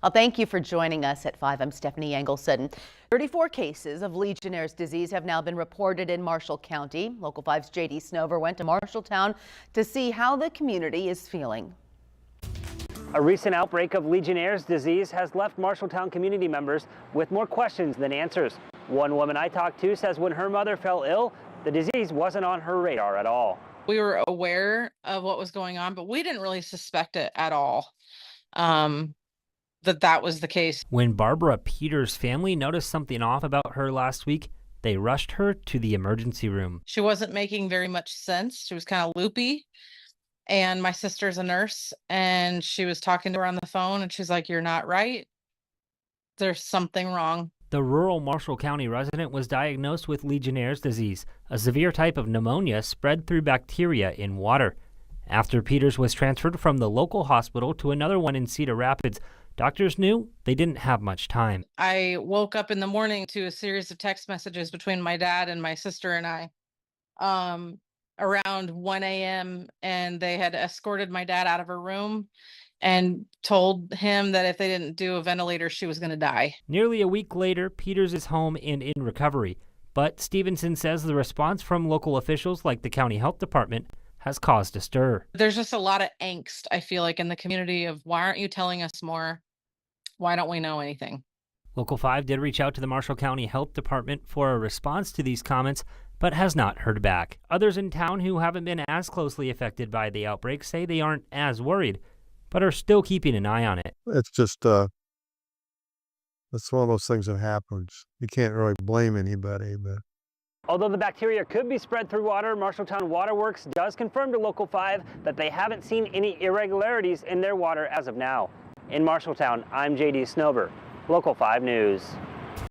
Well, thank you for joining us at 5. I'm Stephanie Engelson. 34 cases of Legionnaire's disease have now been reported in Marshall County. Local 5's J.D. Snover went to Marshalltown to see how the community is feeling. A recent outbreak of Legionnaire's disease has left Marshalltown community members with more questions than answers. One woman I talked to says when her mother fell ill, the disease wasn't on her radar at all. We were aware of what was going on, but we didn't really suspect it at all, that was the case. When Barbara Peters' family noticed something off about her last week, they rushed her to the emergency room. She wasn't making very much sense. She was kind of loopy. And my sister's a nurse, and she was talking to her on the phone, and she's like, "You're not right. There's something wrong." The rural Marshall County resident was diagnosed with Legionnaire's disease, a severe type of pneumonia spread through bacteria in water. After Peters was transferred from the local hospital to another one in Cedar Rapids, doctors knew they didn't have much time. I woke up in the morning to a series of text messages between my dad and my sister and I around 1 a.m. and they had escorted my dad out of her room and told him that if they didn't do a ventilator, she was going to die. Nearly a week later, Peters is home and in recovery. But Stevenson says the response from local officials like the county health department has caused a stir. There's just a lot of angst, I feel like, in the community of why aren't you telling us more? Why don't we know anything? Local 5 did reach out to the Marshall County Health Department for a response to these comments, but has not heard back. Others in town who haven't been as closely affected by the outbreak say they aren't as worried, but are still keeping an eye on it. It's just, it's one of those things that happens. You can't really blame anybody, but. Although the bacteria could be spread through water, Marshalltown Waterworks does confirm to Local 5 that they haven't seen any irregularities in their water as of now. In Marshalltown, I'm J.D. Snover, Local 5 News.